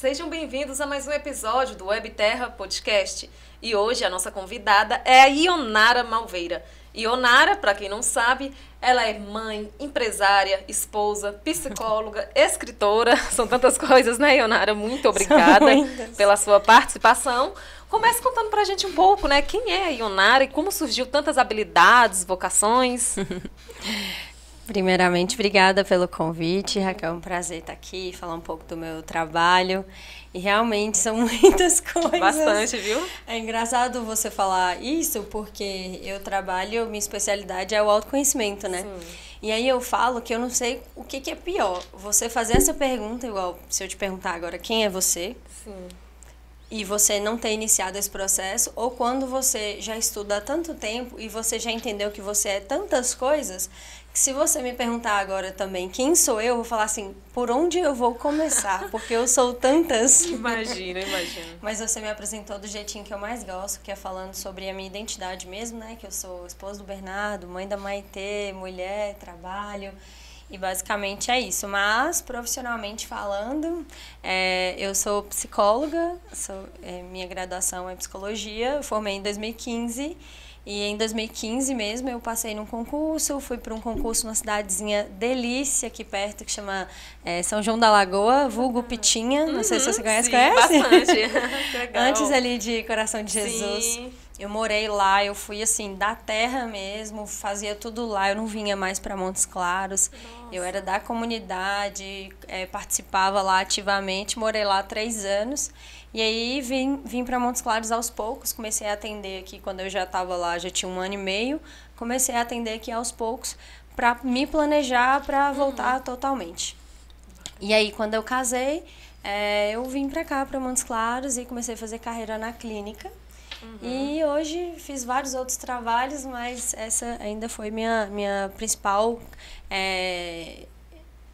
sejam bem-vindos a mais um episódio do Web Terra Podcast. E hoje a nossa convidada é a Ionara Malveira. Ionara, para quem não sabe, ela é mãe, empresária, esposa, psicóloga, escritora. São tantas coisas, né, Ionara? Muito obrigada pela sua participação. Comece contando pra gente um pouco, né? Quem é a Ionara e como surgiu tantas habilidades, vocações? Primeiramente, obrigada pelo convite, Raquel. É um prazer estar aqui, falar um pouco do meu trabalho. E realmente são muitas coisas. Bastante, viu? É engraçado você falar isso, porque eu trabalho, minha especialidade é o autoconhecimento, né? Sim. E aí eu falo que eu não sei o que é pior. Você fazer essa pergunta, igual se eu te perguntar agora, quem é você? Sim. E você não ter iniciado esse processo, ou quando você já estuda há tanto tempo e você já entendeu que você é tantas coisas, que se você me perguntar agora também quem sou eu vou falar assim, por onde eu vou começar? Porque eu sou tantas. Imagino. Mas você me apresentou do jeitinho que eu mais gosto, que é falando sobre a minha identidade mesmo, né? Que eu sou esposa do Bernardo, mãe da Maitê, mulher, trabalho. E basicamente é isso, mas profissionalmente falando, eu sou psicóloga, minha graduação é psicologia, formei em 2015 e em 2015 mesmo eu passei num concurso, fui para um concurso numa cidadezinha delícia aqui perto que chama São João da Lagoa, vulgo Pitinha, não sei se você conhece, bastante. Legal. Antes ali de Coração de Jesus. Sim. Eu morei lá, eu fui assim, da terra mesmo, fazia tudo lá, eu não vinha mais para Montes Claros. Nossa. Eu era da comunidade, participava lá ativamente, morei lá 3 anos. E aí vim para Montes Claros aos poucos, comecei a atender aqui quando eu já estava lá, já tinha 1 ano e meio. Comecei a atender aqui aos poucos para me planejar para voltar totalmente. E aí quando eu casei, eu vim para cá, para Montes Claros e comecei a fazer carreira na clínica. E hoje fiz vários outros trabalhos, mas essa ainda foi minha principal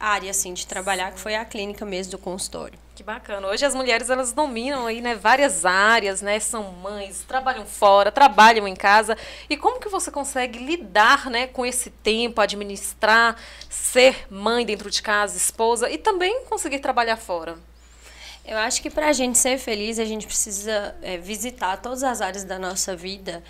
área assim, de trabalhar, que foi a clínica mesmo do consultório. Que bacana. Hoje as mulheres elas dominam aí, né, várias áreas, né, são mães, trabalham fora, trabalham em casa. E como que você consegue lidar, né, com esse tempo, administrar, ser mãe dentro de casa, esposa e também conseguir trabalhar fora? Eu acho que para a gente ser feliz, a gente precisa visitar todas as áreas da nossa vida,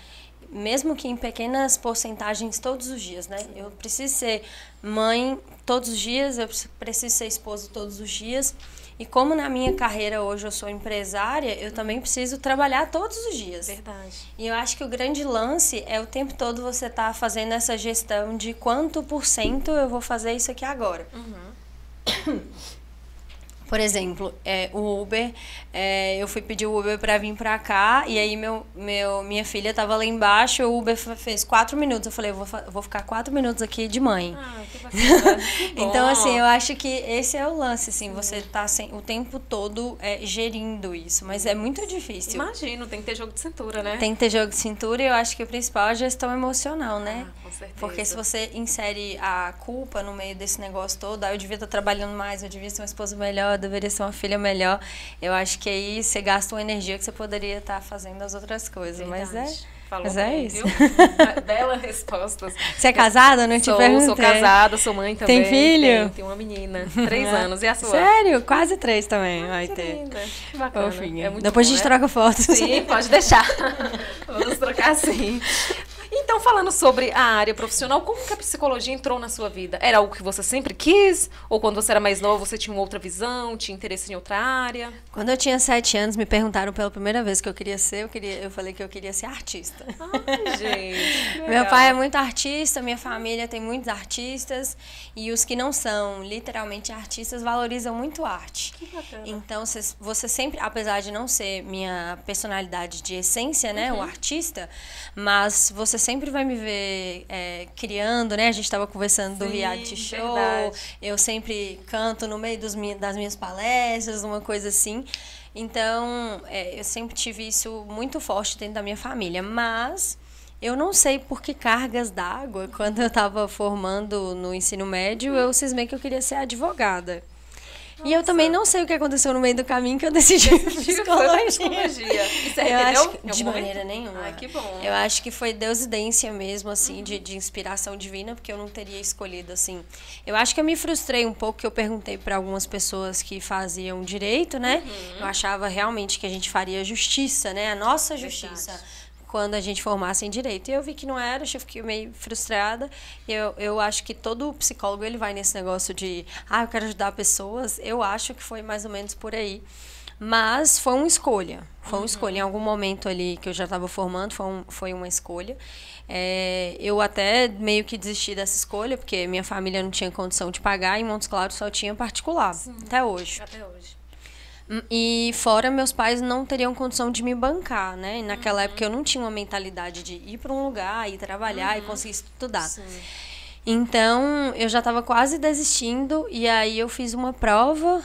mesmo que em pequenas porcentagens todos os dias, né? Eu preciso ser mãe todos os dias, eu preciso ser esposa todos os dias. E como na minha carreira hoje eu sou empresária, eu também preciso trabalhar todos os dias. Verdade. E eu acho que o grande lance é o tempo todo você estar fazendo essa gestão de quanto por cento eu vou fazer isso aqui agora. Por exemplo, o Uber, eu fui pedir o Uber para vir para cá e aí minha filha estava lá embaixo, o Uber fez 4 minutos. Eu falei, eu vou ficar 4 minutos aqui de mãe. Ah, que bacana. Que então, assim, eu acho que esse é o lance, assim, você tá o tempo todo gerindo isso, mas é muito difícil. Imagino, tem que ter jogo de cintura, né? Tem que ter jogo de cintura e eu acho que o principal é a gestão emocional, né? Com certeza. Porque se você insere a culpa no meio desse negócio todo, eu devia estar trabalhando mais, eu devia ser uma esposa melhor, eu deveria ser uma filha melhor. Eu acho que aí você gasta uma energia que você poderia estar fazendo as outras coisas. Verdade. Mas é isso. Viu? Bela resposta. Você é casada? Não te perguntei. Sou casada, sou mãe também. Tem filho? Tem uma menina, 3 anos. E a sua? Sério? Quase 3 também vai ter. Linda. Que bacana. É muito Depois bom, a gente troca fotos. Sim, pode deixar. Vamos trocar sim. Então, falando sobre a área profissional, como que a psicologia entrou na sua vida? Era algo que você sempre quis? Ou quando você era mais nova, você tinha uma outra visão, tinha interesse em outra área? Quando eu tinha 7 anos, me perguntaram pela primeira vez o que eu queria ser. Eu falei que eu queria ser artista. Ai, gente. Meu pai é muito artista, minha família tem muitos artistas. E os que não são literalmente artistas valorizam muito a arte. Que bacana. Então, você sempre, apesar de não ser minha personalidade de essência, né, o artista, mas você sempre vai me ver criando, né? A gente estava conversando do reality show. Verdade. Eu sempre canto no meio das minhas palestras, uma coisa assim. Então, eu sempre tive isso muito forte dentro da minha família. Mas eu não sei por que cargas d'água. Quando eu estava formando no ensino médio, eu cismei que eu queria ser advogada. E eu também não sei o que aconteceu no meio do caminho que eu decidi psicologia. E você arrependeu? De maneira nenhuma. Ai, que bom. Eu acho que foi deusidência mesmo, assim, de inspiração divina, porque eu não teria escolhido, assim. Eu acho que eu me frustrei um pouco, que eu perguntei para algumas pessoas que faziam direito, né? Eu achava realmente que a gente faria justiça, né? A nossa justiça. Verdade. Quando a gente formasse em direito. E eu vi que não era, eu fiquei meio frustrada. Eu acho que todo psicólogo, ele vai nesse negócio de, eu quero ajudar pessoas. Eu acho que foi mais ou menos por aí. Mas foi uma escolha. Foi uma escolha. Em algum momento ali que eu já estava formando, foi uma escolha. Eu até meio que desisti dessa escolha, porque minha família não tinha condição de pagar, e em Montes Claros só tinha particular. Sim. Até hoje. E fora, meus pais não teriam condição de me bancar, né? E naquela época eu não tinha uma mentalidade de ir para um lugar, ir trabalhar e conseguir estudar. Sim. Então, eu já estava quase desistindo, e aí eu fiz uma prova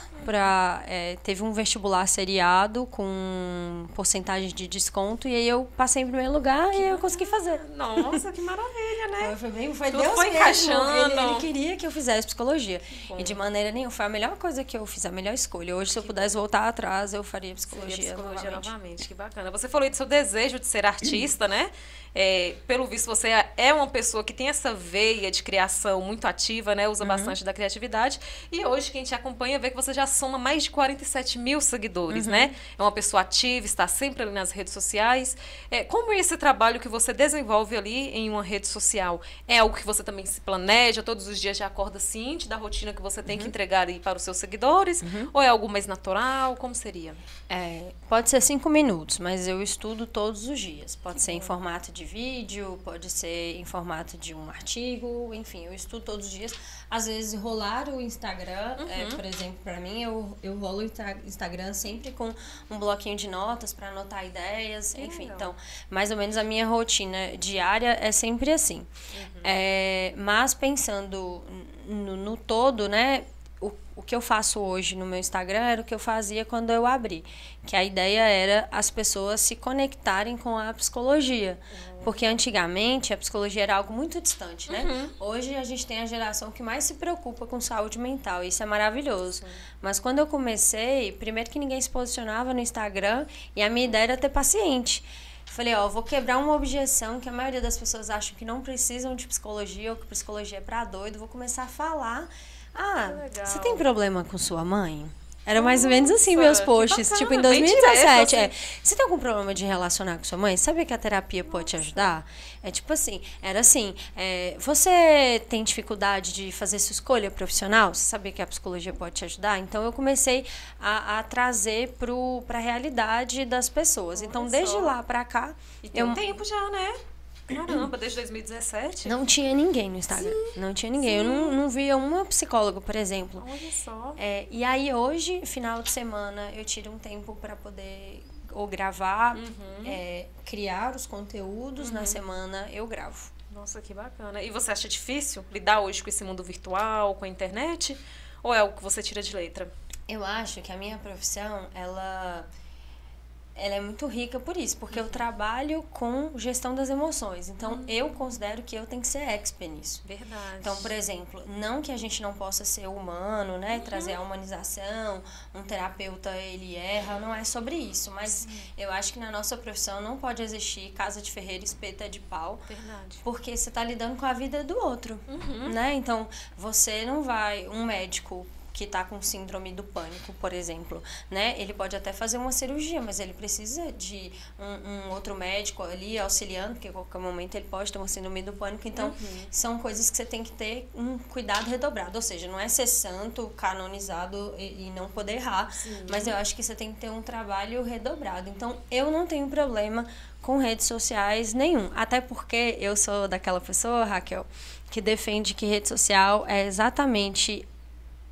teve um vestibular seriado com porcentagem de desconto, e aí eu passei em primeiro lugar e eu consegui fazer. Nossa, que maravilha, né? Foi Deus foi encaixando. Ele queria que eu fizesse psicologia. E de maneira nenhuma, foi a melhor coisa que eu fiz, a melhor escolha. Hoje, se eu pudesse voltar atrás, eu faria psicologia novamente. Que bacana. Você falou do seu desejo de ser artista, né? Pelo visto, você é uma pessoa que tem essa veia de criação muito ativa, né? Usa bastante da criatividade. E hoje, quem te acompanha vê que você já soma mais de 47 mil seguidores, né? É uma pessoa ativa, está sempre ali nas redes sociais. Como é esse trabalho que você desenvolve ali em uma rede social? É algo que você também se planeja, todos os dias já acorda ciente da rotina que você tem que entregar ali para os seus seguidores? Ou é algo mais natural? Como seria? Pode ser 5 minutos, mas eu estudo todos os dias. Pode ser em formato de vídeo, pode ser em formato de um artigo, enfim, eu estudo todos os dias. Às vezes, rolar o Instagram, por exemplo, para mim, eu rolo o Instagram sempre com um bloquinho de notas para anotar ideias, enfim. Então, mais ou menos a minha rotina diária é sempre assim. Mas pensando no todo, né? O que eu faço hoje no meu Instagram era o que eu fazia quando eu abri. Que a ideia era as pessoas se conectarem com a psicologia. Porque antigamente a psicologia era algo muito distante, né? Hoje a gente tem a geração que mais se preocupa com saúde mental. E isso é maravilhoso. Sim. Mas quando eu comecei, primeiro que ninguém se posicionava no Instagram, e a minha ideia era ter paciente. Falei, vou quebrar uma objeção que a maioria das pessoas acham que não precisam de psicologia, ou que psicologia é pra doido. Vou começar a falar. Você tem problema com sua mãe? Era mais ou menos assim meus posts, bacana, tipo em 2017. Direto, assim. Você tem algum problema de relacionar com sua mãe? Sabe que a terapia pode te ajudar? Tipo assim, era assim, você tem dificuldade de fazer sua escolha profissional? Você sabia que a psicologia pode te ajudar? Então eu comecei a trazer pra realidade das pessoas. Então desde lá pra cá... E tem um tempo já, né? Caramba, desde 2017? Não tinha ninguém no Instagram. Sim, não tinha ninguém. Sim. Eu não via uma psicóloga, por exemplo. Olha só. E aí hoje, final de semana, eu tiro um tempo para poder ou gravar, criar os conteúdos. Na semana eu gravo. Nossa, que bacana. E você acha difícil lidar hoje com esse mundo virtual, com a internet? Ou é algo que você tira de letra? Eu acho que a minha profissão, ela é muito rica por isso, porque eu trabalho com gestão das emoções. Então, eu considero que eu tenho que ser expert nisso. Verdade. Então, por exemplo, não que a gente não possa ser humano, né? Trazer a humanização, um terapeuta, ele erra, não é sobre isso. Mas eu acho que na nossa profissão não pode existir casa de ferreiro, espeta de pau. Verdade. Porque você está lidando com a vida do outro, né? Então, você não vai... Um médico que está com síndrome do pânico, por exemplo, né? Ele pode até fazer uma cirurgia, mas ele precisa de um outro médico ali auxiliando, porque a qualquer momento ele pode ter uma síndrome do pânico. Então, são coisas que você tem que ter um cuidado redobrado. Ou seja, não é ser santo, canonizado e não poder errar, mas eu acho que você tem que ter um trabalho redobrado. Então, eu não tenho problema com redes sociais nenhum. Até porque eu sou daquela pessoa, Raquel, que defende que rede social é exatamente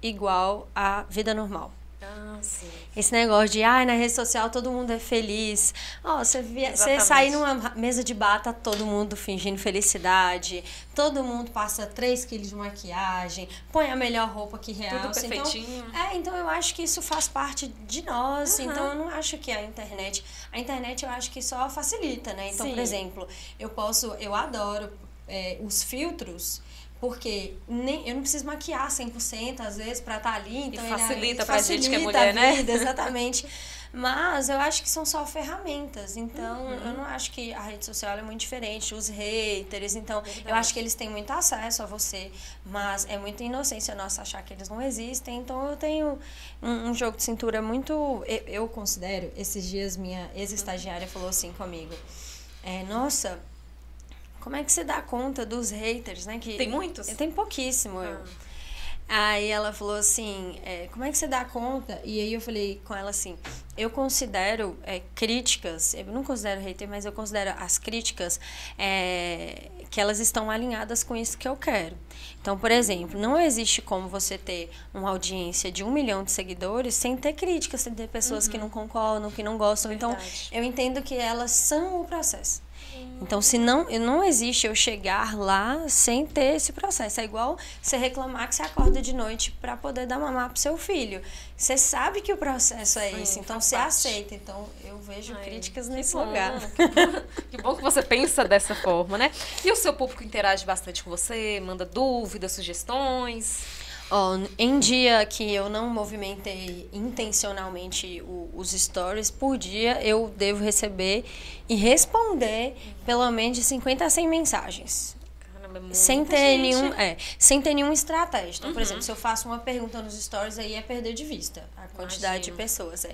igual à vida normal. Sim. Esse negócio de, na rede social todo mundo é feliz. Você sair numa mesa de bar, tá todo mundo fingindo felicidade, todo mundo passa 3 quilos de maquiagem, põe a melhor roupa que realça. Tudo perfeitinho. Então eu acho que isso faz parte de nós. Então eu não acho que a internet eu acho que só facilita, né? Então, por exemplo, eu adoro os filtros, Porque eu não preciso maquiar 100% às vezes pra estar ali. Então e facilita pra gente que é mulher, vida, né? Exatamente. Mas eu acho que são só ferramentas. Então, eu não acho que a rede social é muito diferente. Os haters, então, eu acho que eles têm muito acesso a você. Mas é muita inocência nossa achar que eles não existem. Então, eu tenho um jogo de cintura muito... Eu considero, esses dias minha ex-estagiária falou assim comigo. Nossa... Como é que você dá conta dos haters, né? Que tem muitos? Tem pouquíssimo. Aí ela falou assim, como é que você dá conta? E aí eu falei com ela assim, eu considero críticas, eu não considero hater, mas eu considero as críticas que elas estão alinhadas com isso que eu quero. Então, por exemplo, não existe como você ter uma audiência de 1 milhão de seguidores sem ter críticas, sem ter pessoas que não concordam, que não gostam. Verdade. Então, eu entendo que elas são o processo. Então, se não existe eu chegar lá sem ter esse processo. É igual você reclamar que você acorda de noite para poder dar mamar pro seu filho. Você sabe que o processo é esse, então você aceita. Então, eu vejo críticas nesse lugar. Que bom que você pensa dessa forma, né? E o seu público interage bastante com você? Manda dúvidas, sugestões? Em dia que eu não movimentei intencionalmente os stories, por dia eu devo receber e responder pelo menos de 50 a 100 mensagens. Caramba, sem ter nenhuma estratégia. Então, por exemplo, se eu faço uma pergunta nos stories, aí é perder de vista a quantidade de pessoas.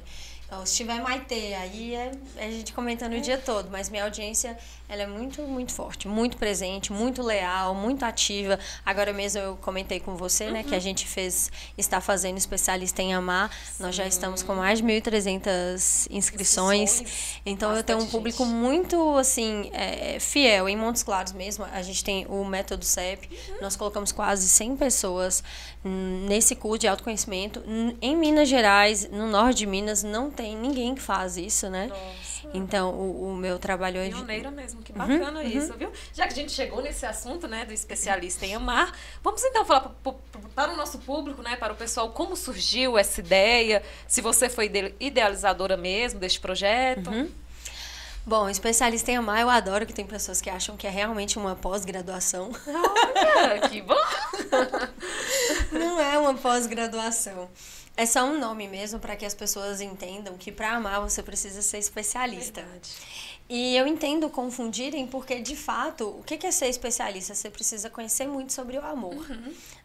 Então, se tiver Maitê, aí é a gente comentando o dia todo. Mas minha audiência, ela é muito, muito forte, muito presente, muito leal, muito ativa. Agora mesmo eu comentei com você, né, que a gente está fazendo especialista em amar. Sim. Nós já estamos com mais de 1.300 inscrições. Então, eu tenho um público muito, assim, fiel. Em Montes Claros mesmo, a gente tem o método CEP. Nós colocamos quase 100 pessoas nesse curso de autoconhecimento. Em Minas Gerais, no norte de Minas, não tem ninguém que faz isso, né? Nossa. Então, o meu trabalho é... Pioneira mesmo, que bacana isso, viu? Já que a gente chegou nesse assunto, né, do especialista em amar, vamos então falar para o nosso público, né, para o pessoal, como surgiu essa ideia, se você foi idealizadora mesmo deste projeto. Bom, especialista em amar, eu adoro que tem pessoas que acham que é realmente uma pós-graduação. Olha, que bom! Não é uma pós-graduação. É só um nome mesmo para que as pessoas entendam que para amar você precisa ser especialista. Verdade. E eu entendo confundirem porque, de fato, o que é ser especialista? Você precisa conhecer muito sobre o amor.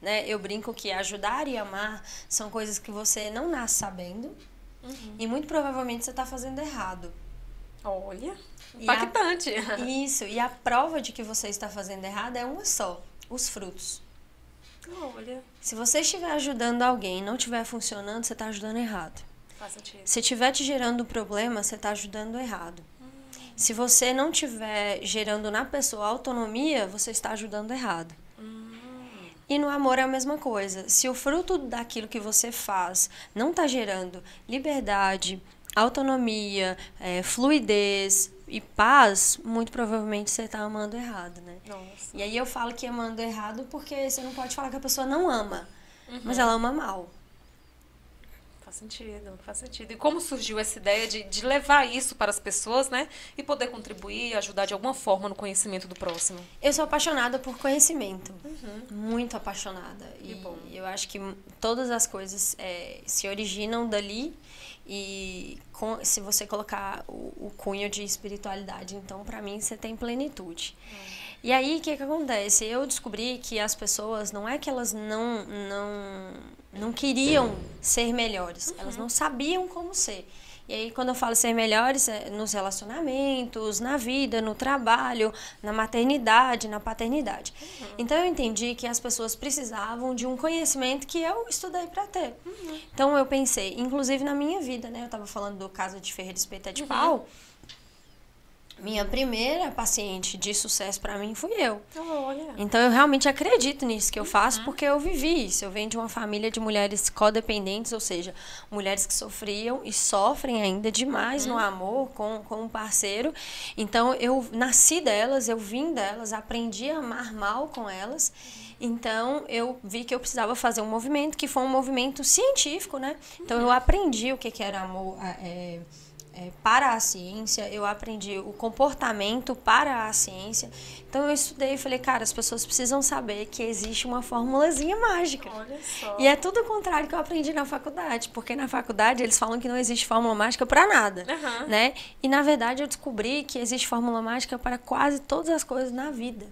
Né? Eu brinco que ajudar e amar são coisas que você não nasce sabendo e muito provavelmente você está fazendo errado. Olha, impactante. Isso, e a prova de que você está fazendo errado é uma só, os frutos. Olha. Se você estiver ajudando alguém e não estiver funcionando, você está ajudando errado. Faz sentido. Se estiver te gerando problema, você está ajudando errado. Se você não estiver gerando na pessoa autonomia, você está ajudando errado. E no amor é a mesma coisa. Se o fruto daquilo que você faz não está gerando liberdade, autonomia, fluidez e paz, muito provavelmente você está amando errado, né? Nossa. E aí eu falo que amando errado porque você não pode falar que a pessoa não ama, mas ela ama mal. Faz sentido, faz sentido. E como surgiu essa ideia de levar isso para as pessoas, né? E poder contribuir, ajudar de alguma forma no conhecimento do próximo? Eu sou apaixonada por conhecimento. Muito apaixonada. E eu acho que todas as coisas se originam dali. E se você colocar o cunho de espiritualidade, então, para mim, você tem plenitude. E aí, o que acontece? Eu descobri que as pessoas, não é que elas não queriam ser melhores, elas não sabiam como ser. E aí, quando eu falo ser melhores, nos relacionamentos, na vida, no trabalho, na maternidade, na paternidade. Então, eu entendi que as pessoas precisavam de um conhecimento que eu estudei para ter. Então, eu pensei, inclusive na minha vida, né? Eu estava falando do caso de Ferreira Espeta de Pau. Minha primeira paciente de sucesso para mim fui eu. Olha. Então, eu realmente acredito nisso que eu faço, porque eu vivi isso. Eu venho de uma família de mulheres codependentes, ou seja, mulheres que sofriam e sofrem ainda demais no amor com um parceiro. Então, eu nasci delas, eu vim delas, aprendi a amar mal com elas. Então, eu vi que eu precisava fazer um movimento, que foi um movimento científico, né? Então, eu aprendi o que era amor... para a ciência, eu aprendi o comportamento para a ciência. Então eu estudei e falei, cara, as pessoas precisam saber que existe uma formulazinha mágica. Olha só. E é tudo o contrário que eu aprendi na faculdade, porque na faculdade eles falam que não existe fórmula mágica para nada, né? E na verdade eu descobri que existe fórmula mágica para quase todas as coisas na vida.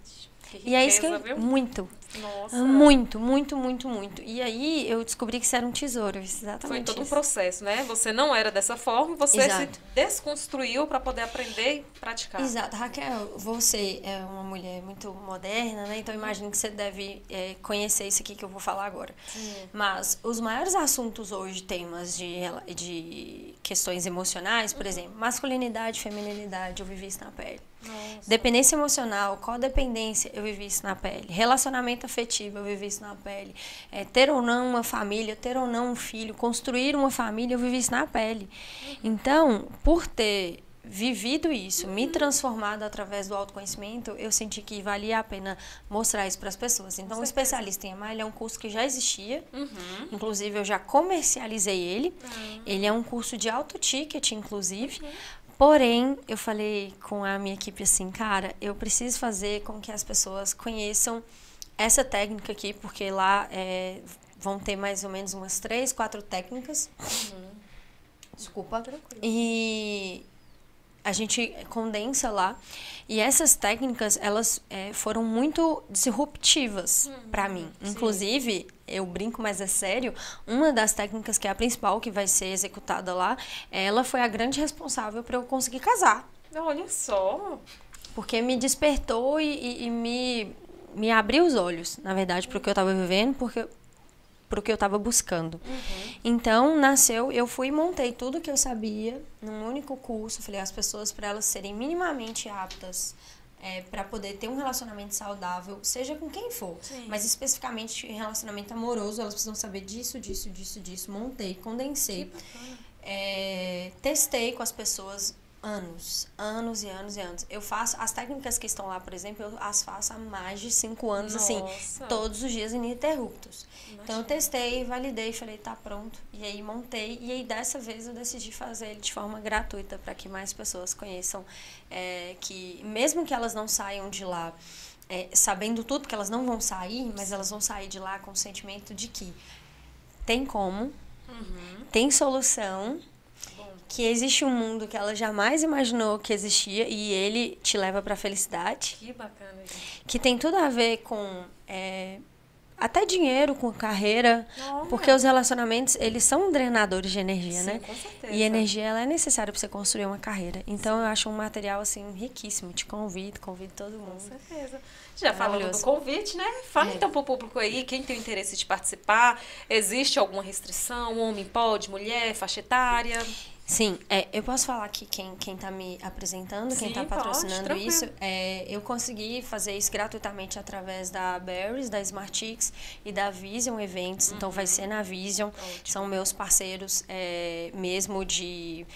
Riqueza, e é isso que viu? muito. Nossa. Muito, muito, muito, muito. E aí eu descobri que isso era um tesouro, exatamente. Foi todo um isso. processo, né? Você não era dessa forma, você Exato. se desconstruiu para poder aprender e praticar. Exato. Raquel, você é uma mulher muito moderna, né? Então imagino que você deve conhecer isso aqui que eu vou falar agora. Mas os maiores assuntos hoje, temas de questões emocionais, por exemplo, masculinidade, feminilidade, eu vivi isso na pele. Nossa. Dependência emocional, codependência, eu vivi isso na pele. Relacionamento afetivo, eu vivi isso na pele. Ter ou não uma família, ter ou não um filho, construir uma família, eu vivi isso na pele. Então, por ter vivido isso, me transformado através do autoconhecimento, eu senti que valia a pena mostrar isso para as pessoas. Então, o Especialista em Amar, ele é um curso que já existia. Inclusive, eu já comercializei ele. Ele é um curso de alto ticket, inclusive. Porém, eu falei com a minha equipe assim, cara, eu preciso fazer com que as pessoas conheçam essa técnica aqui, porque lá vão ter mais ou menos umas 3, 4 técnicas. Desculpa. Tranquilo. E a gente condensa lá. E essas técnicas, elas foram muito disruptivas para mim. Sim. Inclusive, eu brinco, mas é sério, uma das técnicas que é a principal, que vai ser executada lá, ela foi a grande responsável para eu conseguir casar. Olha só. Porque me despertou e me abriu os olhos, na verdade, para o que eu estava vivendo, para o que eu estava buscando. Então, nasceu, eu fui e montei tudo que eu sabia num único curso. Falei às pessoas para elas serem minimamente aptas para poder ter um relacionamento saudável, seja com quem for. Sim. Mas especificamente em relacionamento amoroso, elas precisam saber disso. Montei, condensei. Testei com as pessoas anos e anos. Eu faço, as técnicas que estão lá, por exemplo, eu as faço há mais de 5 anos, assim, todos os dias ininterruptos. Então eu testei, validei, falei, tá pronto. E aí montei, e aí dessa vez eu decidi fazer ele de forma gratuita para que mais pessoas conheçam, que mesmo que elas não saiam de lá sabendo tudo, porque elas não vão sair, mas elas vão sair de lá com o sentimento de que tem como, tem solução, que existe um mundo que ela jamais imaginou que existia e ele te leva para a felicidade. Que bacana, gente. Que tem tudo a ver com até dinheiro, com carreira, porque os relacionamentos, eles são drenadores de energia, né? Com certeza. E energia, ela é necessária para você construir uma carreira. Então, eu acho um material, assim, riquíssimo. Te convido todo mundo. Com certeza. Já falando do convite, né? Fala então pro público aí, quem tem o interesse de participar, existe alguma restrição? Homem pode, mulher, faixa etária? Sim, eu posso falar que quem tá me apresentando, quem tá patrocinando isso, eu consegui fazer isso gratuitamente através da Berries, da Smartix e da Vision Eventos. Então vai ser na Vision. Ótimo. São meus parceiros mesmo de...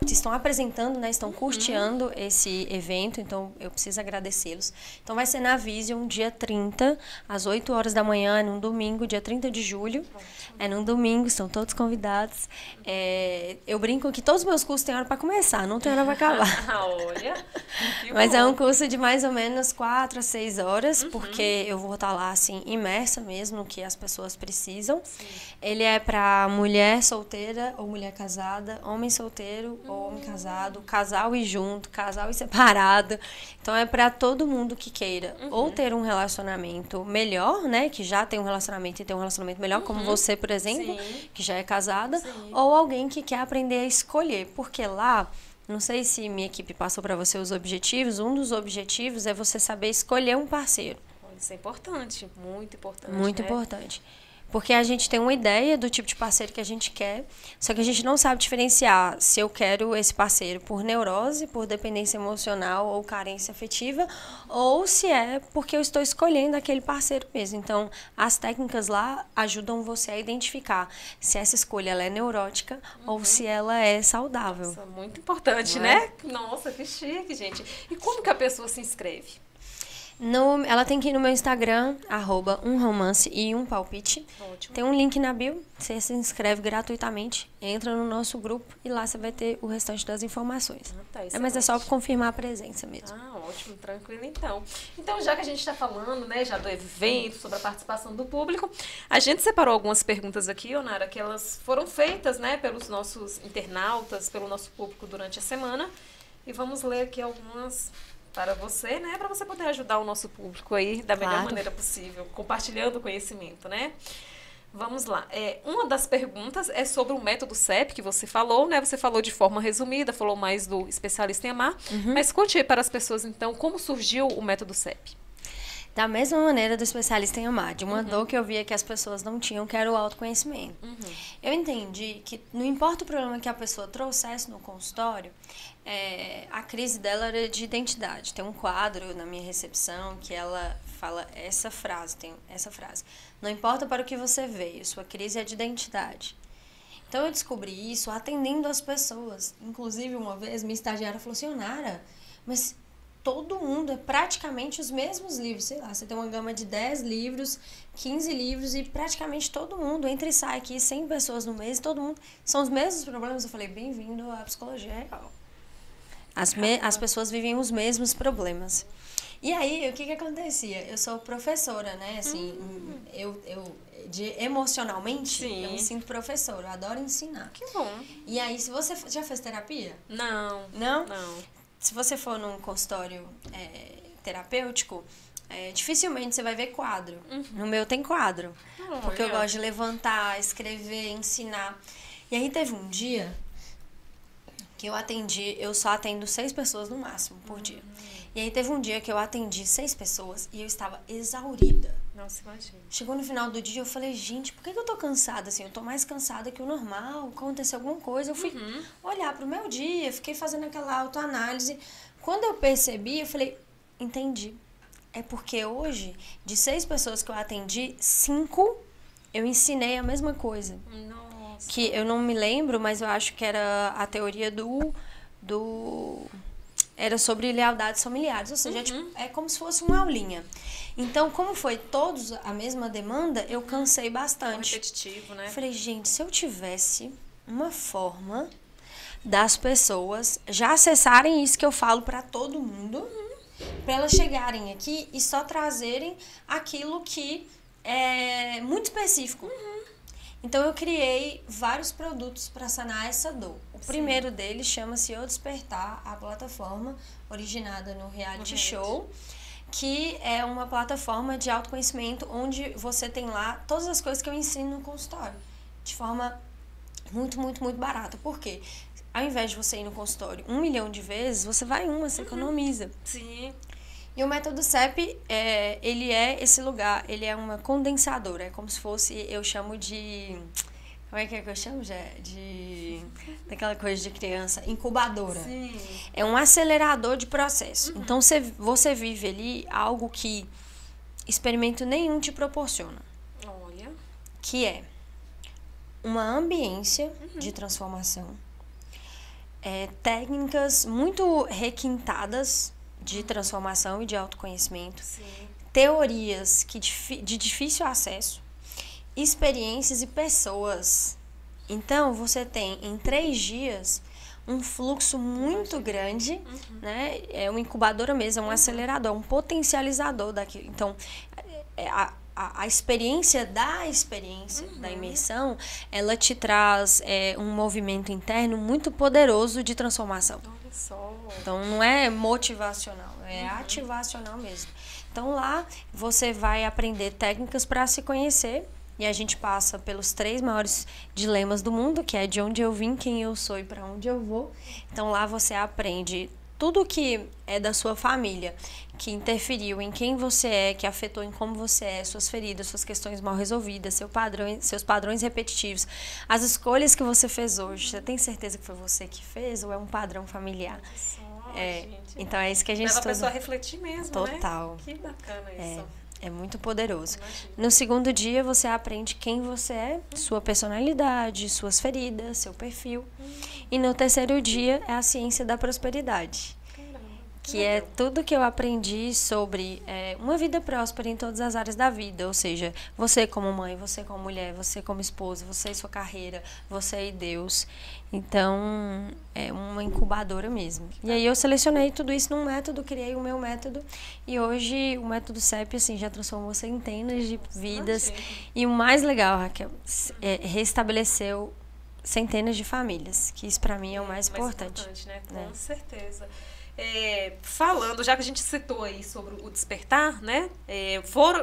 estão apresentando, né? Estão custeando esse evento, então eu preciso agradecê-los. Então vai ser na Vision, dia 30, às 8 horas da manhã, num domingo, dia 30 de julho. Ótimo. É num domingo, estão todos convidados. Eu brinco que todos os meus cursos têm hora para começar, não tem hora para acabar. Olha, mas é um curso de mais ou menos 4 a 6 horas, porque eu vou estar lá, assim, imersa mesmo no que as pessoas precisam. Sim. Ele é para mulher solteira ou mulher casada, homem solteiro ou homem casado, casal e junto, casal e separado. Então é para todo mundo que queira ou ter um relacionamento melhor, né, que já tem um relacionamento e tem um relacionamento melhor, como você, por exemplo, que já é casada, ou alguém que quer aprender a escolher, porque lá, não sei se minha equipe passou para você os objetivos, um dos objetivos é você saber escolher um parceiro. Isso é importante, muito importante. Muito importante. Porque a gente tem uma ideia do tipo de parceiro que a gente quer, só que a gente não sabe diferenciar se eu quero esse parceiro por neurose, por dependência emocional ou carência afetiva, ou se é porque eu estou escolhendo aquele parceiro mesmo. Então, as técnicas lá ajudam você a identificar se essa escolha ela é neurótica ou se ela é saudável. Nossa, muito importante, né? Nossa, que chique, gente. E como que a pessoa se inscreve? Ela tem que ir no meu Instagram, @umromance-e-um-palpite. Ótimo. Tem um link na bio, você se inscreve gratuitamente, entra no nosso grupo e lá você vai ter o restante das informações. Mas é só confirmar a presença mesmo. Ótimo, tranquilo então. Então, já que a gente está falando, né, já do evento, sobre a participação do público, a gente separou algumas perguntas aqui, Ionara, que elas foram feitas, né, pelos nossos internautas, pelo nosso público durante a semana. E vamos ler aqui algumas para você, né? Para você poder ajudar o nosso público aí da melhor maneira possível, compartilhando o conhecimento, né? Vamos lá. Uma das perguntas é sobre o método CEP que você falou, né? Você falou de forma resumida, falou mais do especialista em amar. Mas conte aí para as pessoas, então, como surgiu o método CEP. Da mesma maneira do especialista em amar, de uma dor que eu via que as pessoas não tinham, que era o autoconhecimento. Eu entendi que não importa o problema que a pessoa trouxesse no consultório, a crise dela era de identidade. Tem um quadro na minha recepção que ela fala essa frase, não importa para o que você veio, sua crise é de identidade. Então eu descobri isso atendendo as pessoas. Inclusive, uma vez, minha estagiária falou assim, Ionara, mas todo mundo é praticamente os mesmos livros. Sei lá, você tem uma gama de 10 livros, 15 livros e praticamente todo mundo entra e sai aqui, 100 pessoas no mês, todo mundo são os mesmos problemas. Eu falei, bem-vindo à psicologia real. As pessoas vivem os mesmos problemas. E aí, o que acontecia? Eu sou professora, né? Assim, emocionalmente, eu me sinto professora, eu adoro ensinar. Que bom. E aí, se você já fez terapia? Não. Não? Não. Se você for num consultório terapêutico, dificilmente você vai ver quadro. No meu tem quadro. Porque eu gosto de levantar, escrever, ensinar. E aí teve um dia que eu só atendo 6 pessoas no máximo por dia. E aí teve um dia que eu atendi 6 pessoas e eu estava exaurida. Nossa, imagina. Chegou no final do dia, eu falei, gente, por que eu tô cansada assim? Eu tô mais cansada que o normal, aconteceu alguma coisa. Eu fui olhar pro meu dia, fiquei fazendo aquela autoanálise. Quando eu percebi, eu falei, entendi. É porque hoje, de 6 pessoas que eu atendi, 5 eu ensinei a mesma coisa. Nossa. Que eu não me lembro, mas eu acho que era a teoria era sobre lealdades familiares, ou seja, é como se fosse uma aulinha. Então, como foi todos a mesma demanda, eu cansei bastante. Repetitivo, né? Falei, gente, se eu tivesse uma forma das pessoas já acessarem isso que eu falo para todo mundo, para elas chegarem aqui e só trazerem aquilo que é muito específico. Então, eu criei vários produtos para sanar essa dor. O primeiro deles chama-se Eu Despertar, a plataforma originada no reality show, que é uma plataforma de autoconhecimento onde você tem lá todas as coisas que eu ensino no consultório, de forma muito, muito, muito barata. Por quê? Ao invés de você ir no consultório 1 milhão de vezes, você vai você economiza. Sim. E o método CEP, ele é esse lugar, ele é uma condensadora, é como se fosse, eu chamo de... Como é que eu chamo, daquela coisa de criança, incubadora. Sim. É um acelerador de processo. Então, você vive ali algo que experimento nenhum te proporciona. Olha. Que é uma ambiência de transformação, técnicas muito requintadas de transformação e de autoconhecimento, teorias de difícil acesso, experiências e pessoas. Então, você tem em 3 dias um fluxo muito grande, né? É uma incubadora mesmo, é um acelerador, um potencializador daquilo. Então, a experiência da imersão, ela te traz um movimento interno muito poderoso de transformação. Olha só. Então, não é motivacional, é ativacional mesmo. Então, lá você vai aprender técnicas para se conhecer e a gente passa pelos 3 maiores dilemas do mundo, que é de onde eu vim, quem eu sou e para onde eu vou. Então, lá você aprende tudo que é da sua família, que interferiu em quem você é, que afetou em como você é, suas feridas, suas questões mal resolvidas, seus padrões repetitivos, as escolhas que você fez hoje. Você tem certeza que foi você que fez ou é um padrão familiar? Gente. Então é isso que a gente leva a pessoa a refletir mesmo, total. Né? Que bacana isso. É muito poderoso. Imagina. No segundo dia, você aprende quem você é, sua personalidade, suas feridas, seu perfil. E no terceiro dia, é a ciência da prosperidade. que é tudo que eu aprendi sobre uma vida próspera em todas as áreas da vida, ou seja, você como mãe, você como mulher, você como esposa, você e sua carreira, você e Deus. Então, é uma incubadora mesmo. E aí eu selecionei tudo isso num método, criei o meu método, e hoje o método CEP, assim, já transformou centenas de vidas. E o mais legal, Raquel, restabeleceu centenas de famílias, que isso pra mim é o mais importante. Né? Com certeza. Falando, já que a gente citou aí sobre o despertar, né?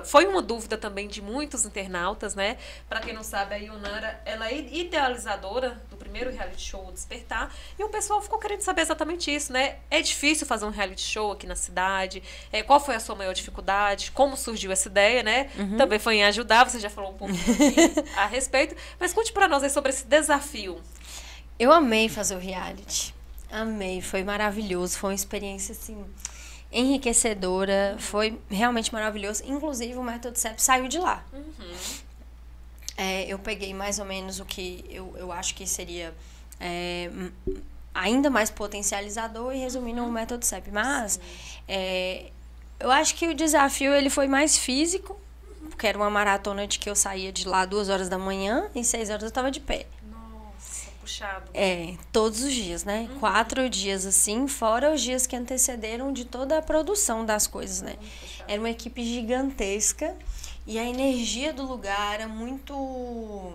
Foi uma dúvida também de muitos internautas, né? Para quem não sabe, a Ionara, ela é idealizadora do primeiro reality show, o Despertar, e o pessoal ficou querendo saber exatamente isso, né? É difícil fazer um reality show aqui na cidade? Qual foi a sua maior dificuldade? Como surgiu essa ideia, né? Também foi em ajudar, você já falou um pouco a respeito, mas conte para nós aí sobre esse desafio. Eu amei fazer o reality. Amei, foi maravilhoso, foi uma experiência, assim, enriquecedora, foi realmente maravilhoso. Inclusive, o método CEP saiu de lá. Eu peguei mais ou menos o que eu acho que seria ainda mais potencializador e resumindo o método CEP. Mas eu acho que o desafio ele foi mais físico, porque era uma maratona de que eu saía de lá 2 horas da manhã e 6 horas eu estava de pé. Puxado. Todos os dias, né? 4 dias, assim, fora os dias que antecederam de toda a produção das coisas, né? Era uma equipe gigantesca e a energia do lugar era muito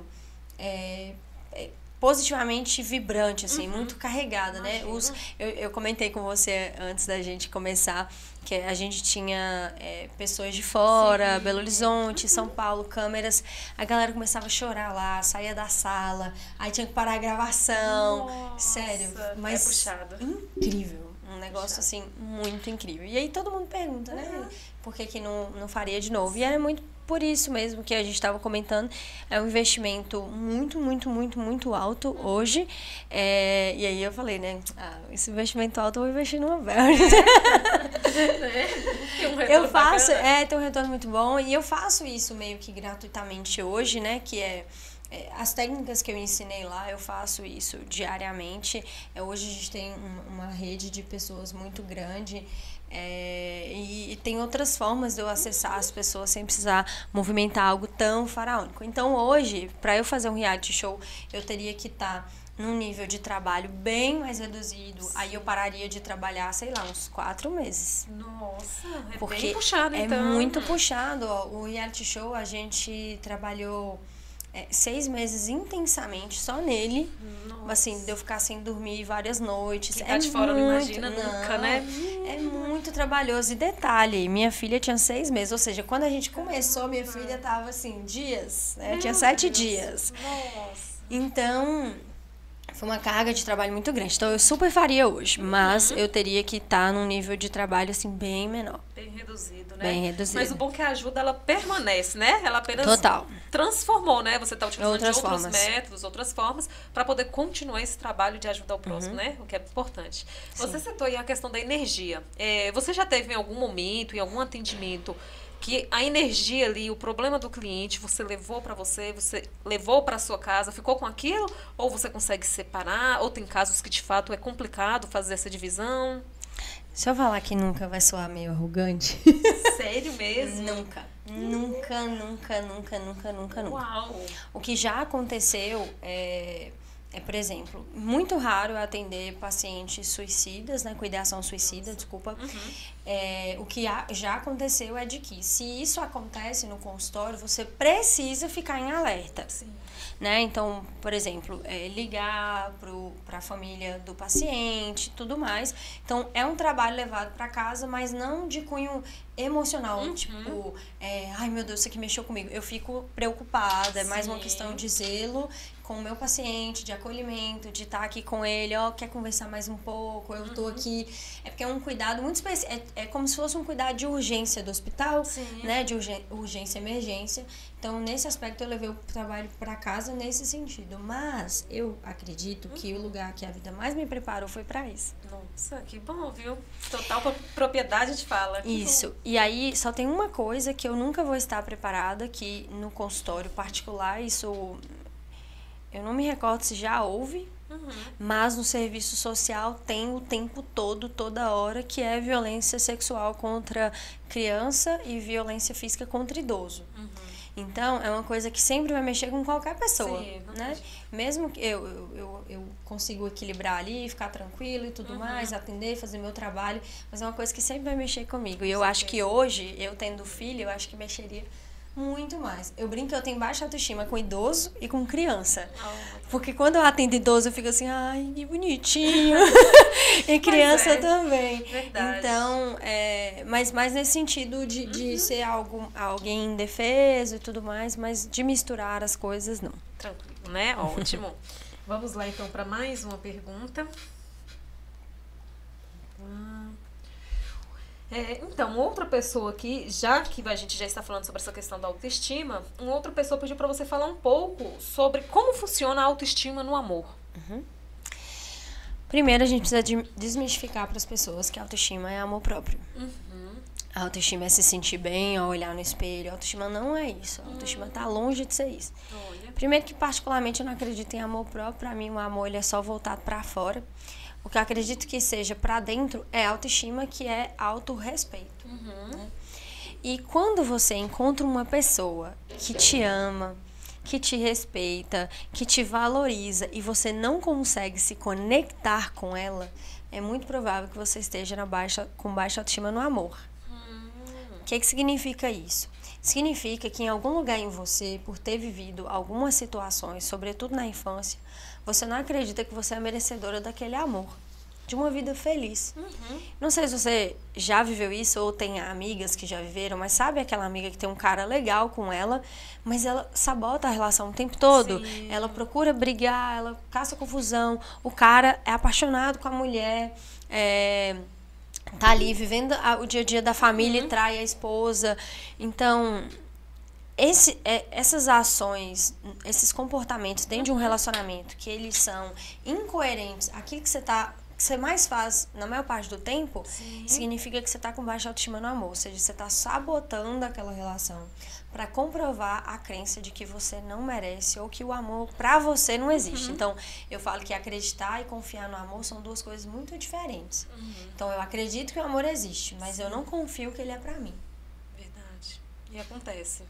positivamente vibrante, assim, muito carregada, né? Eu comentei com você antes da gente começar que a gente tinha pessoas de fora, Belo Horizonte, São Paulo, câmeras, a galera começava a chorar lá, saía da sala, aí tinha que parar a gravação. Nossa, sério, mas puxado. incrível, um negócio assim, muito incrível. E aí todo mundo pergunta, né, por que não faria de novo? E era muito por isso mesmo que a gente estava comentando, é um investimento muito, muito, muito, muito alto hoje. E aí eu falei, né, esse investimento alto eu vou investir numa Velvet. Eu faço, tem um retorno muito bom, e eu faço isso meio que gratuitamente hoje, né, que as técnicas que eu ensinei lá, eu faço isso diariamente. Hoje a gente tem uma rede de pessoas muito grande, e tem outras formas de eu acessar as pessoas sem precisar movimentar algo tão faraônico. Então hoje, para eu fazer um reality show, eu teria que estar num nível de trabalho bem mais reduzido. Aí eu pararia de trabalhar, sei lá, uns 4 meses. Nossa, porque bem puxado, então. É muito puxado. O reality show, a gente trabalhou 6 meses intensamente só nele. Nossa. Assim, de eu ficar sem dormir várias noites. Quem tá de fora não imagina nunca, né? É muito trabalhoso. E detalhe, minha filha tinha 6 meses. Ou seja, quando a gente começou, minha filha tava assim, dias, né? Tinha 7 dias. Nossa. Então, foi uma carga de trabalho muito grande. Então, eu super faria hoje. Mas eu teria que estar num nível de trabalho, assim, bem menor. Bem reduzido, né? Bem reduzido. Mas o bom é que a ajuda, ela permanece, né? Ela apenas transformou, né? Você está utilizando outros métodos, outras formas, para poder continuar esse trabalho de ajudar o próximo, né? O que é importante. Você citou aí a questão da energia. Você já teve em algum momento, em algum atendimento, que a energia ali, o problema do cliente, você levou para você levou para sua casa, ficou com aquilo? Ou você consegue separar? Ou tem casos que, de fato, é complicado fazer essa divisão? Se eu falar que nunca vai soar meio arrogante... Sério mesmo? Nunca. Nunca, nunca, nunca, nunca, nunca, nunca. Uau! O que já aconteceu por exemplo, muito raro eu atender pacientes suicidas, né, com ideação suicida, desculpa. O que já aconteceu é de que, se isso acontece no consultório, você precisa ficar em alerta. Sim. Né? Então, por exemplo, ligar para a família do paciente, tudo mais. Então, é um trabalho levado para casa, mas não de cunho emocional, tipo, ai meu Deus, isso aqui mexeu comigo. Eu fico preocupada, é mais uma questão de zelo com o meu paciente, de acolhimento, de estar aqui com ele, quer conversar mais um pouco, eu tô aqui. É porque é um cuidado muito específico, é como se fosse um cuidado de urgência do hospital, né, de urgência e emergência. Então, nesse aspecto, eu levei o trabalho para casa nesse sentido. Mas eu acredito que o lugar que a vida mais me preparou foi para isso. Nossa, que bom, viu? Total propriedade de fala. Isso. E aí, só tem uma coisa que eu nunca vou estar preparada, que no consultório particular, isso... Eu não me recordo se já houve, Mas no serviço social tem o tempo todo, toda hora, que é violência sexual contra criança e violência física contra idoso. Então, é uma coisa que sempre vai mexer com qualquer pessoa, né? Mesmo que eu consigo equilibrar ali, ficar tranquilo e tudo mais, atender, fazer meu trabalho, mas é uma coisa que sempre vai mexer comigo. E eu acho que hoje, eu tendo filho, eu acho que mexeria muito mais. Eu brinco que eu tenho baixa autoestima com idoso e com criança. Porque quando eu atendo idoso, eu fico assim, ai, que bonitinho. E criança também. Verdade. Então, mas mais nesse sentido de ser alguém indefeso e tudo mais, mas de misturar as coisas, não. Tranquilo, né? Ótimo. Vamos lá, então, para mais uma pergunta. Então, outra pessoa aqui, já que a gente já está falando sobre essa questão da autoestima, uma outra pessoa pediu para você falar um pouco sobre como funciona a autoestima no amor. Primeiro, a gente precisa desmistificar para as pessoas que a autoestima é amor próprio. A autoestima é se sentir bem ao olhar no espelho. A autoestima não é isso. A autoestima está longe de ser isso. Primeiro que, particularmente, eu não acredito em amor próprio. Para mim, o amor ele é só voltado para fora. O que eu acredito que seja para dentro é autoestima, que é autorrespeito. Né? E quando você encontra uma pessoa que te ama, que te respeita, que te valoriza e você não consegue se conectar com ela, é muito provável que você esteja com baixa autoestima no amor. O que significa isso? Significa que em algum lugar em você, por ter vivido algumas situações, sobretudo na infância, você não acredita que você é merecedora daquele amor, de uma vida feliz. Não sei se você já viveu isso ou tem amigas que já viveram, mas sabe aquela amiga que tem um cara legal com ela, mas ela sabota a relação o tempo todo? Sim. Ela procura brigar, ela caça confusão, o cara é apaixonado com a mulher, tá ali vivendo o dia a dia da família e trai a esposa. Então, essas ações, esses comportamentos dentro de um relacionamento que eles são incoerentes, aquilo que você mais faz na maior parte do tempo, significa que você está com baixa autoestima no amor. Ou seja, você está sabotando aquela relação para comprovar a crença de que você não merece ou que o amor para você não existe. Então, eu falo que acreditar e confiar no amor são duas coisas muito diferentes. Então, eu acredito que o amor existe, mas eu não confio que ele é para mim. Verdade. E acontece.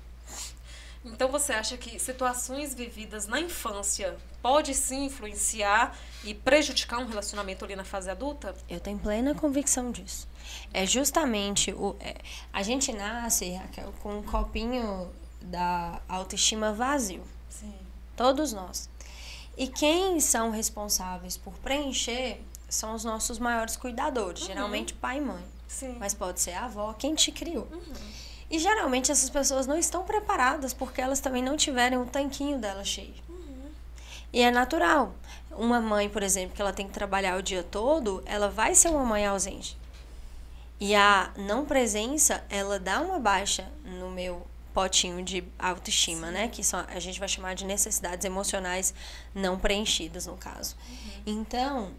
Então, você acha que situações vividas na infância pode sim influenciar e prejudicar um relacionamento ali na fase adulta? Eu tenho plena convicção disso. É justamente a gente nasce, Raquel, com um copinho da autoestima vazio. Sim. Todos nós. E quem são responsáveis por preencher são os nossos maiores cuidadores, geralmente pai e mãe. Sim. Mas pode ser a avó, quem te criou. E geralmente essas pessoas não estão preparadas porque elas também não tiveram o tanquinho dela cheio. E é natural. Uma mãe, por exemplo, que ela tem que trabalhar o dia todo, ela vai ser uma mãe ausente. E a não presença, ela dá uma baixa no meu potinho de autoestima, né? Que a gente vai chamar de necessidades emocionais não preenchidas, no caso. Então,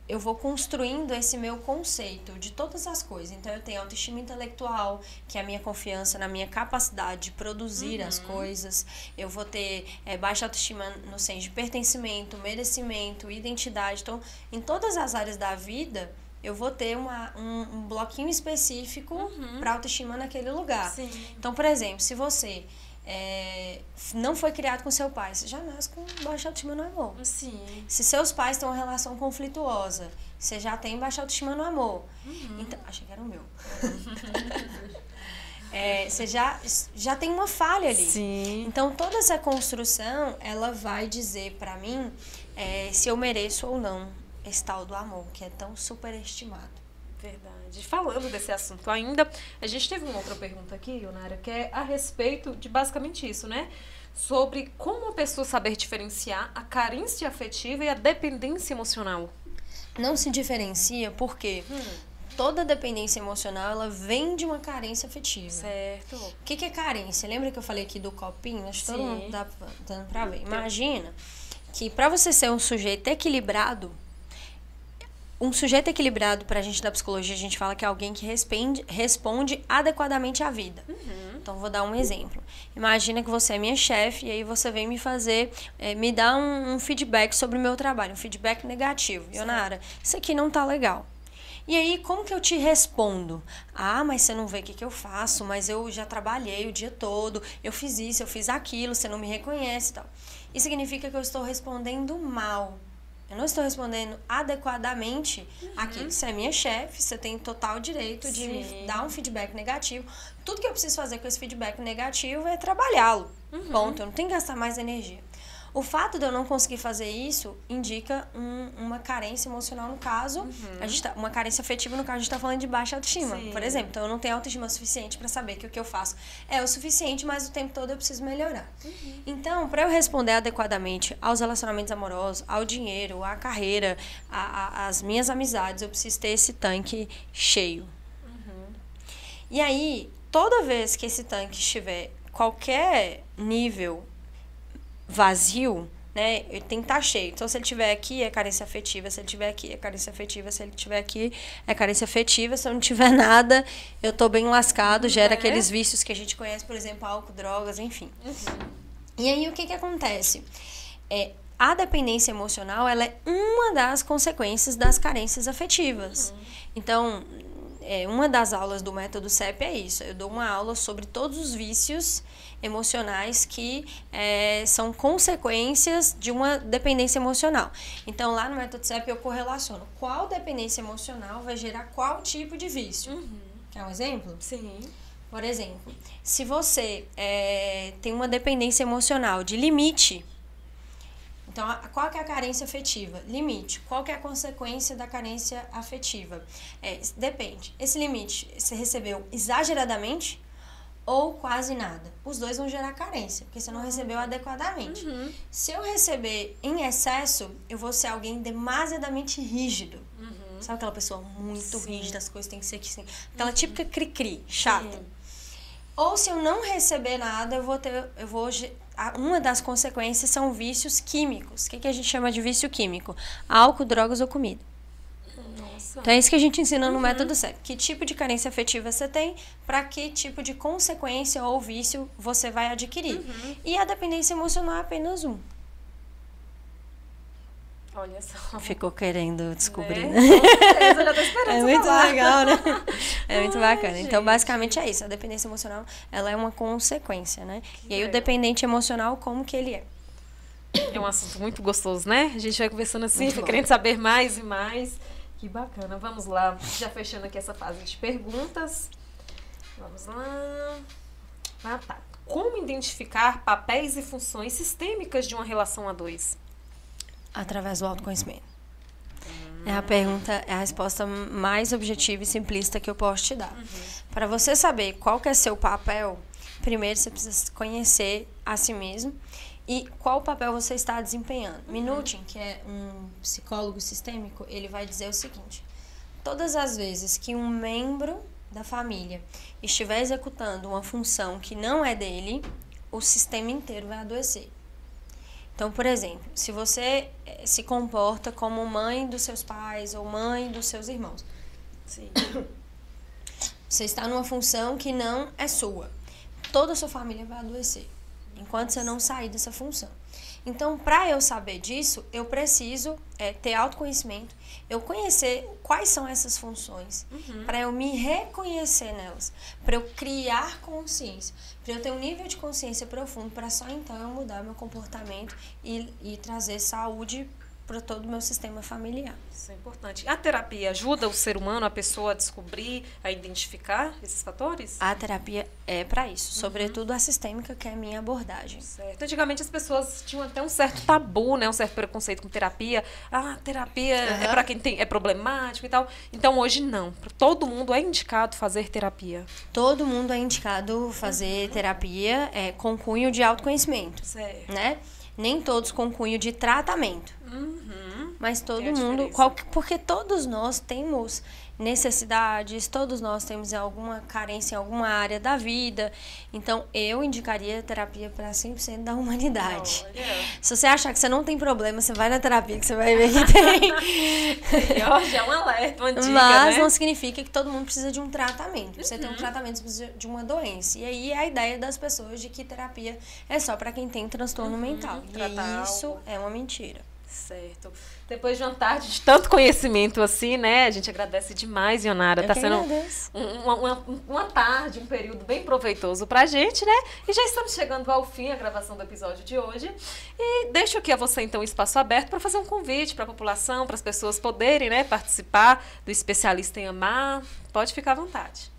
eu vou construindo esse meu conceito de todas as coisas. Então, eu tenho autoestima intelectual, que é a minha confiança na minha capacidade de produzir as coisas. Eu vou ter baixa autoestima no senso de pertencimento, merecimento, identidade. Então, em todas as áreas da vida, eu vou ter um bloquinho específico para autoestima naquele lugar. Sim. Então, por exemplo, se você não foi criado com seu pai, você já nasce com baixa autoestima no amor. Sim. Se seus pais têm uma relação conflituosa, você já tem baixa autoestima no amor. Então, achei que era o meu. Você já tem uma falha ali. Sim. Então, toda essa construção, ela vai dizer pra mim se eu mereço ou não esse tal do amor, que é tão superestimado. Verdade. Falando desse assunto ainda, a gente teve uma outra pergunta aqui, Ionara, que é a respeito de basicamente isso, né? Sobre como a pessoa saber diferenciar a carência afetiva e a dependência emocional. Não se diferencia porque toda dependência emocional, ela vem de uma carência afetiva. Certo. O que é carência? Lembra que eu falei aqui do copinho? Acho que todo mundo tá dando pra ver. Imagina que pra você ser um sujeito equilibrado, Um sujeito equilibrado, pra gente da psicologia, a gente fala que é alguém que responde adequadamente à vida. Então, vou dar um exemplo. Imagina que você é minha chefe e aí você vem me fazer, me dar um feedback sobre o meu trabalho, um feedback negativo. Ionara, isso aqui não tá legal. E aí, como que eu te respondo? Ah, mas você não vê o que eu faço, mas eu já trabalhei o dia todo, eu fiz isso, eu fiz aquilo, você não me reconhece e tal. Isso significa que eu estou respondendo mal. Eu não estou respondendo adequadamente aquilo. Você é minha chefe, você tem total direito de me dar um feedback negativo. Tudo que eu preciso fazer com esse feedback negativo é trabalhá-lo. Ponto. Eu não tenho que gastar mais energia. O fato de eu não conseguir fazer isso indica uma carência emocional no caso. Uma carência afetiva no caso, a gente está falando de baixa autoestima, por exemplo. Então, eu não tenho autoestima suficiente para saber que o que eu faço é o suficiente, mas o tempo todo eu preciso melhorar. Então, para eu responder adequadamente aos relacionamentos amorosos, ao dinheiro, à carreira, às minhas amizades, eu preciso ter esse tanque cheio. E aí, toda vez que esse tanque estiver qualquer nível vazio, né, ele tem que estar cheio. Então, se ele tiver aqui, é carência afetiva. Se ele tiver aqui, é carência afetiva. Se ele tiver aqui, é carência afetiva. Se eu não tiver nada, eu tô bem lascado. Gera aqueles vícios que a gente conhece, por exemplo, álcool, drogas, enfim. E aí, o que acontece? A dependência emocional, ela é uma das consequências das carências afetivas. Então, uma das aulas do método CEP é isso. Eu dou uma aula sobre todos os vícios emocionais que são consequências de uma dependência emocional. Então, lá no método CEP eu correlaciono qual dependência emocional vai gerar qual tipo de vício. Quer um exemplo? Sim. Por exemplo, se você tem uma dependência emocional de limite, então, qual que é a carência afetiva? Limite. Qual que é a consequência da carência afetiva? Depende. Esse limite, você recebeu exageradamente ou quase nada? Os dois vão gerar carência, porque você não recebeu adequadamente. Se eu receber em excesso, eu vou ser alguém demasiadamente rígido. Sabe aquela pessoa muito rígida, as coisas têm que ser assim, aquela típica cri-cri, chata. Ou se eu não receber nada, uma das consequências são vícios químicos. O que a gente chama de vício químico? Álcool, drogas ou comida. Nossa. Então é isso que a gente ensina no método CEP. Que tipo de carência afetiva você tem, para que tipo de consequência ou vício você vai adquirir. E a dependência emocional é apenas um. Olha só. Ficou querendo descobrir, né? Com certeza, eu já tô esperando. É muito falar. legal, né? É muito bacana. Gente. Então, basicamente é isso. A dependência emocional, ela é uma consequência, né? E aí, o dependente emocional, como que ele é? É um assunto muito gostoso, né? A gente vai conversando assim, Muito bom. querendo saber mais e mais. Que bacana. Vamos lá. Já fechando aqui essa fase de perguntas. Vamos lá. Ah, tá. Como identificar papéis e funções sistêmicas de uma relação a dois? Através do autoconhecimento. É a pergunta, é a resposta mais objetiva e simplista que eu posso te dar. Para você saber qual que é seu papel, primeiro você precisa conhecer a si mesmo e qual papel você está desempenhando. Minutin, que é um psicólogo sistêmico, ele vai dizer o seguinte: todas as vezes que um membro da família estiver executando uma função que não é dele, o sistema inteiro vai adoecer. Então, por exemplo, se você se comporta como mãe dos seus pais ou mãe dos seus irmãos, Sim. você está numa função que não é sua. Toda a sua família vai adoecer enquanto você não sair dessa função. Então, para eu saber disso, eu preciso ter autoconhecimento, eu conhecer quais são essas funções, para eu me reconhecer nelas, para eu criar consciência, para eu ter um nível de consciência profundo, para só então eu mudar meu comportamento e trazer saúde para todo o meu sistema familiar. Isso é importante. A terapia ajuda o ser humano, a pessoa a descobrir, a identificar esses fatores? A terapia é para isso, sobretudo a sistêmica, que é a minha abordagem. Certo. Antigamente as pessoas tinham até um certo tabu, né? Um certo preconceito com terapia. Ah, terapia é para quem é problemático e tal. Então hoje não. Todo mundo é indicado fazer terapia. Todo mundo é indicado fazer terapia com cunho de autoconhecimento. Certo. Né? Nem todos com cunho de tratamento. mas todo Tem a mundo, diferença. porque todos nós temos necessidades, todos nós temos alguma carência em alguma área da vida. Então, eu indicaria terapia para 100% da humanidade. Olha. Se você achar que você não tem problema, você vai na terapia que você vai ver que tem. E, já é um alerta, uma dica, Mas né? não significa que todo mundo precisa de um tratamento. Você tem um tratamento, você precisa de uma doença. E aí é a ideia das pessoas de que terapia é só para quem tem transtorno mental. tratar E isso algo. é uma mentira. Certo. Depois de uma tarde de tanto conhecimento assim, né? A gente agradece demais, Ionara. Eu Tá que sendo agradeço. uma tarde, um período bem proveitoso pra gente, né? E já estamos chegando ao fim, a gravação do episódio de hoje. E deixo aqui a você, então, um espaço aberto para fazer um convite para a população, para as pessoas poderem, né, participar do Especialista em Amar. Pode ficar à vontade.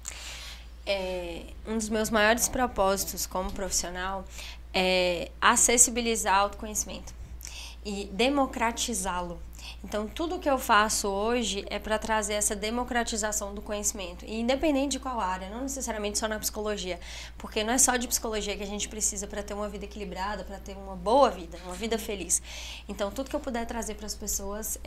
Um dos meus maiores propósitos como profissional é acessibilizar o autoconhecimento e democratizá-lo. Então, tudo que eu faço hoje é para trazer essa democratização do conhecimento. E independente de qual área, não necessariamente só na psicologia. Porque não é só de psicologia que a gente precisa para ter uma vida equilibrada, para ter uma boa vida, uma vida feliz. Então, tudo que eu puder trazer para as pessoas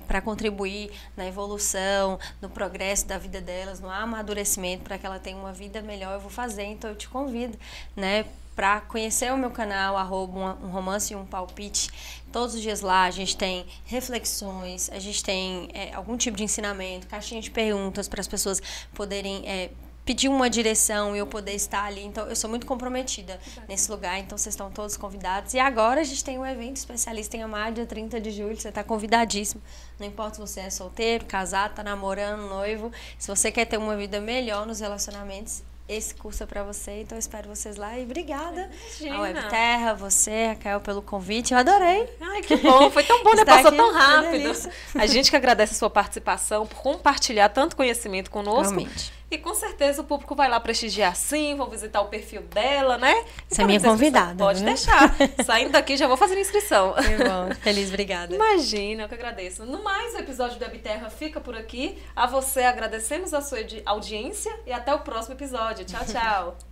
para contribuir na evolução, no progresso da vida delas, no amadurecimento, para que ela tenha uma vida melhor, eu vou fazer. Então, eu te convido, né, para conhecer o meu canal, @um romance e um palpite. Todos os dias lá a gente tem reflexões, a gente tem algum tipo de ensinamento, caixinha de perguntas para as pessoas poderem pedir uma direção e eu poder estar ali. Então, eu sou muito comprometida nesse lugar, então vocês estão todos convidados. E agora a gente tem um evento especialista em Amar, dia 30 de julho, você está convidadíssimo. Não importa se você é solteiro, casado, está namorando, noivo, se você quer ter uma vida melhor nos relacionamentos, esse curso é para você, então eu espero vocês lá. E obrigada ao Webterra, você, Raquel, pelo convite. Eu adorei. Ai, que bom. Foi tão bom, né? Passou aqui, tão que rápido. delícia. A gente que agradece a sua participação, por compartilhar tanto conhecimento conosco. Realmente. E com certeza o público vai lá prestigiar sim, vão visitar o perfil dela, né? Você é minha convidada. Pode viu? deixar. Saindo daqui já vou fazer inscrição. Que bom. Feliz, obrigada. Imagina, eu que agradeço. No mais, o episódio do Webterra fica por aqui. A você agradecemos a sua audiência e até o próximo episódio. Tchau, tchau.